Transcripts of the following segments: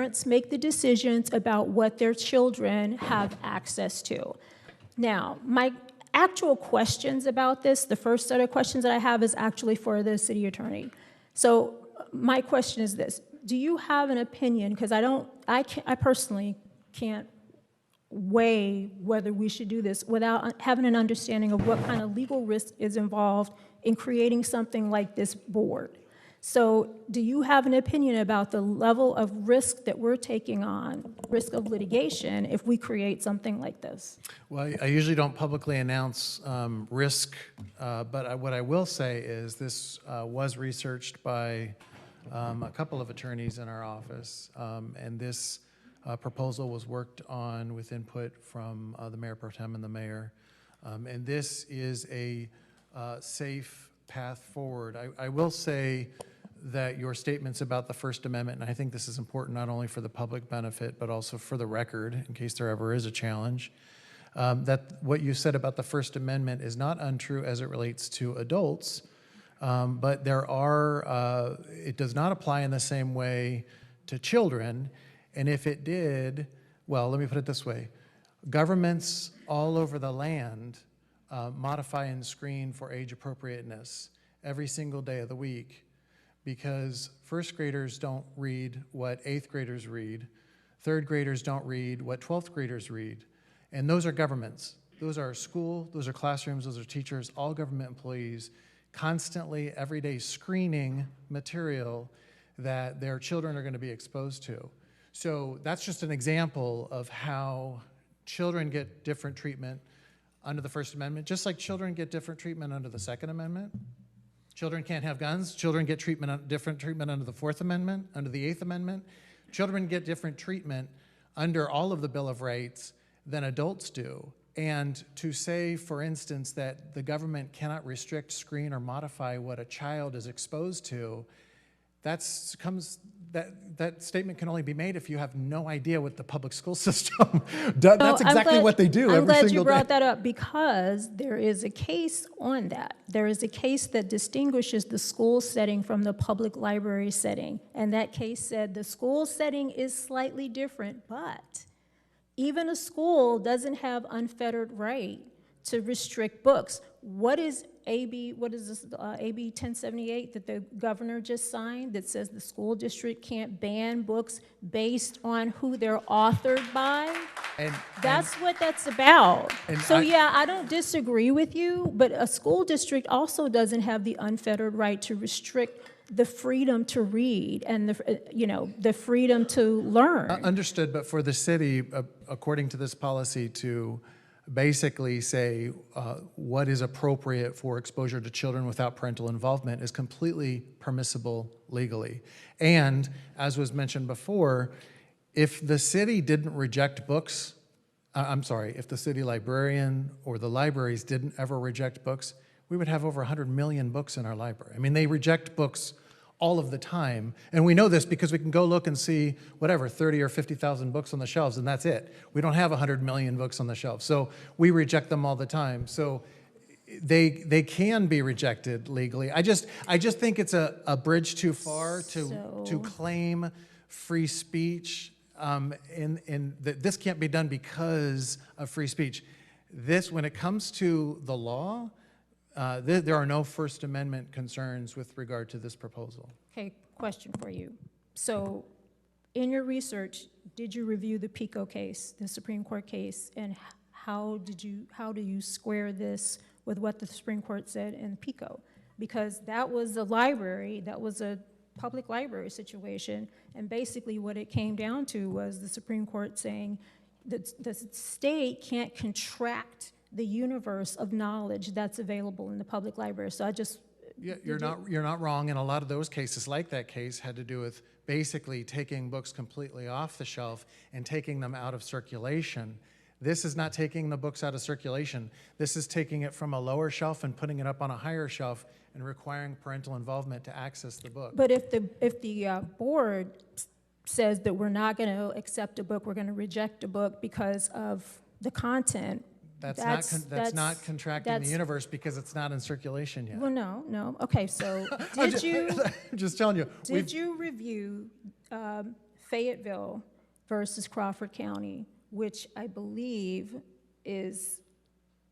Parents make the decisions about what their children have access to. Now, my actual questions about this, the first set of questions that I have is actually for the city attorney. So my question is this: do you have an opinion? Because I personally can't weigh whether we should do this without having an understanding of what kind of legal risk is involved in creating something like this board. So do you have an opinion about the level of risk that we're taking on, risk of litigation, if we create something like this? Well, I usually don't publicly announce risk, but what I will say is this was researched by a couple of attorneys in our office, and this proposal was worked on with input from the Mayor Pro Tem and the Mayor, and this is a safe path forward. I will say that your statements about the First Amendment, and I think this is important not only for the public benefit, but also for the record, in case there ever is a challenge, that what you said about the First Amendment is not untrue as it relates to adults, but it does not apply in the same way to children, and if it did, well, let me put it this way. Governments all over the land modify and screen for age appropriateness every single day of the week, because first graders don't read what eighth graders read, third graders don't read what 12th graders read, and those are governments. Those are school, those are classrooms, those are teachers, all government employees, constantly, every day screening material that their children are going to be exposed to. So that's just an example of how children get different treatment under the First Amendment, just like children get different treatment under the Second Amendment. Children can't have guns. Children get different treatment under the Fourth Amendment, under the Eighth Amendment. Children get different treatment under all of the Bill of Rights than adults do. And to say, for instance, that the government cannot restrict, screen, or modify what a child is exposed to, that statement can only be made if you have no idea what the public school system does. That's exactly what they do every single day. I'm glad you brought that up, because there is a case on that. There is a case that distinguishes the school setting from the public library setting. And that case said the school setting is slightly different, but even a school doesn't have unfettered right to restrict books. What is AB 1078 that the governor just signed that says the school district can't ban books based on who they're authored by? That's what that's about. Yeah, I don't disagree with you, but a school district also doesn't have the unfettered right to restrict the freedom to read and the freedom to learn. Understood, but for the city, according to this policy, to basically say what is appropriate for exposure to children without parental involvement is completely permissible legally. And as was mentioned before, if the city didn't reject books, if the city librarian or the libraries didn't ever reject books, we would have over 100 million books in our library. I mean, they reject books all of the time. And we know this because we can go look and see, 30 or 50,000 books on the shelves, and that's it. We don't have 100 million books on the shelves. So we reject them all the time. So they can be rejected legally. I just think it's a bridge too far to claim free speech, and that this can't be done because of free speech. When it comes to the law, there are no First Amendment concerns with regard to this proposal. Okay, question for you. So in your research, did you review the PICO case, the Supreme Court case, and how do you square this with what the Supreme Court said in PICO? Because that was a library, that was a public library situation, and basically what it came down to was the Supreme Court saying that the state can't contract the universe of knowledge that's available in the public library. So you're not wrong, and a lot of those cases, like that case, had to do with basically taking books completely off the shelf and taking them out of circulation. This is not taking the books out of circulation. This is taking it from a lower shelf and putting it up on a higher shelf and requiring parental involvement to access the book. But if the board says that we're not going to accept a book, we're going to reject a book because of the content, That's not contracting the universe because it's not in circulation yet. Well, no. Okay, so I'm just telling you. Did you review Fayetteville versus Crawford County, which I believe is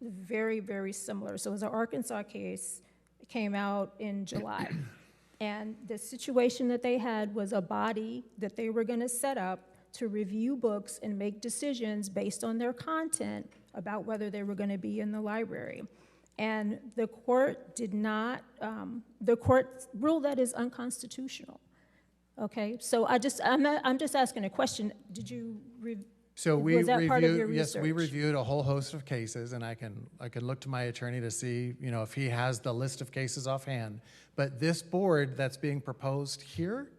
very, very similar. So it was an Arkansas case, it came out in July. And the situation that they had was a body that they were going to set up to review books and make decisions based on their content about whether they were going to be in the library. And the court did not, the court ruled that is unconstitutional. Okay, so I'm just asking a question. Did you So we was that part of your reviewed, yes, we research? reviewed a whole host of cases, and I can look to my attorney to see, you know, if he has the list of cases offhand. But this board that's being proposed here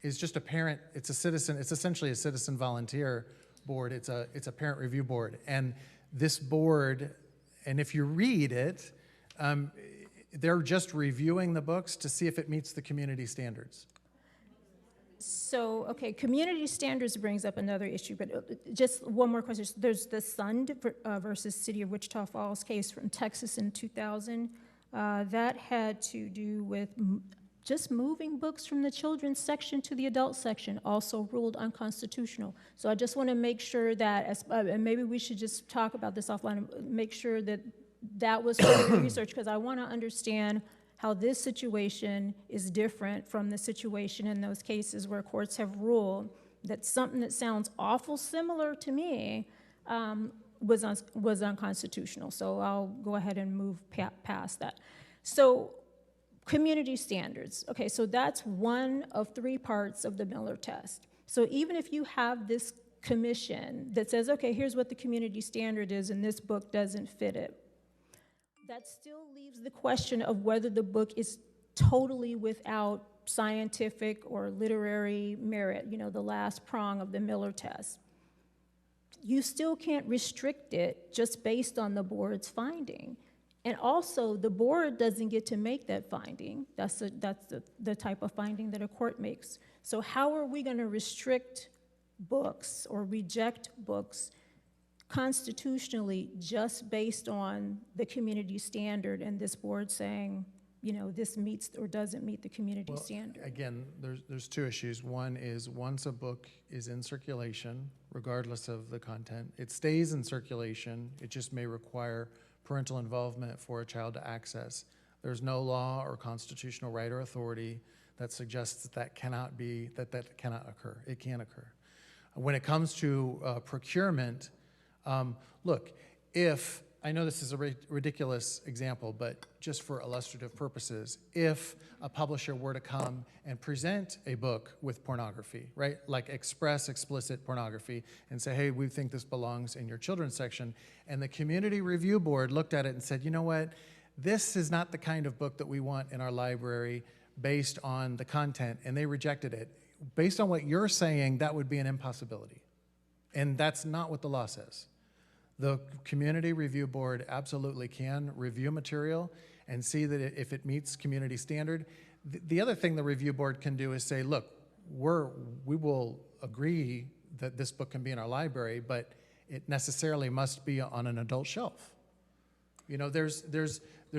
is just a parent, it's a citizen, it's essentially a citizen volunteer board. It's a parent review board. And this board, and if you read it, they're just reviewing the books to see if it meets the community standards. So, okay, community standards brings up another issue, but just one more question. There's the Sund versus City of Wichita Falls case from Texas in 2000. That had to do with just moving books from the children's section to the adult section, also ruled unconstitutional. So I just want to make sure that, and maybe we should just talk about this offline, and make sure that that was part of the research, because I want to understand how this situation is different from the situation in those cases where courts have ruled that something that sounds awful similar to me was unconstitutional. So I'll go ahead and move past that. So community standards. Okay, so that's one of 3 parts of the Miller test. So even if you have this commission that says, okay, here's what the community standard is and this book doesn't fit it, that still leaves the question of whether the book is totally without scientific or literary merit, you know, the last prong of the Miller test. You still can't restrict it just based on the board's finding. And also, the board doesn't get to make that finding. That's the type of finding that a court makes. So how are we going to restrict books or reject books constitutionally just based on the community standard and this board saying, you know, this meets or doesn't meet the community standard? Again, there's 2 issues. One is once a book is in circulation, regardless of the content, it stays in circulation. It just may require parental involvement for a child to access. There's no law or constitutional right or authority that suggests that cannot occur. It can occur. When it comes to procurement, look, if, I know this is a ridiculous example, but just for illustrative purposes, if a publisher were to come and present a book with pornography, right, like express explicit pornography, and say, hey, we think this belongs in your children's section, and the community review board looked at it and said, you know what, this is not the kind of book that we want in our library based on the content, and they rejected it. Based on what you're saying, that would be an impossibility. And that's not what the law says. The community review board absolutely can review material and see that if it meets community standard. The other thing the review board can do is say, look, we will agree that this book can be in our library, but it necessarily must be on an adult shelf. You know, there's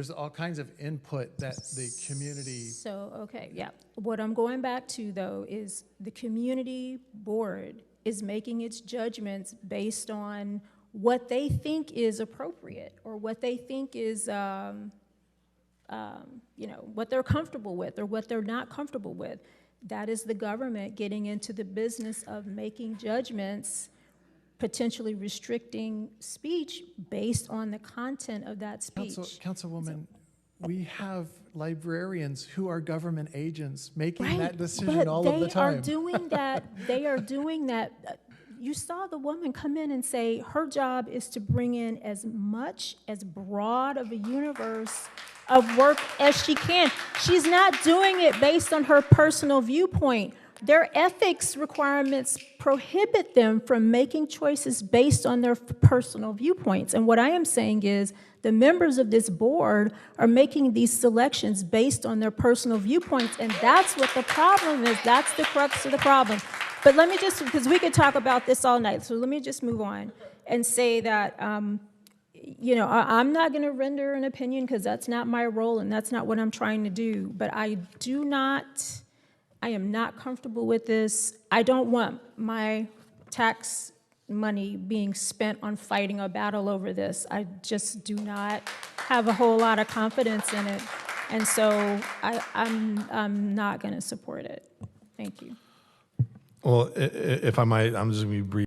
all kinds of input that the community. So, okay, yeah. What I'm going back to, though, is the community board is making its judgments based on what they think is appropriate or what they think is, you know, what they're comfortable with or what they're not comfortable with. That is the government getting into the business of making judgments, potentially restricting speech based on the content of that speech. Councilwoman, we have librarians who are government agents making that decision but all of the time. They are doing that. They are doing that. You saw the woman come in and say her job is to bring in as much, as broad of a universe of work as she can. She's not doing it based on her personal viewpoint. Their ethics requirements prohibit them from making choices based on their personal viewpoints. And what I am saying is the members of this board are making these selections based on their personal viewpoints, and that's what the problem is. That's the crux of the problem. But let me just, because we could talk about this all night, so let me just move on and say that, you know, I'm not going to render an opinion because that's not my role and that's not what I'm trying to do. But I do not I am not comfortable with this. I don't want my tax money being spent on fighting a battle over this. I just do not have a whole lot of confidence in it. And so I'm not going to support it. Thank you. Well, if I might, I'm just going to be brief.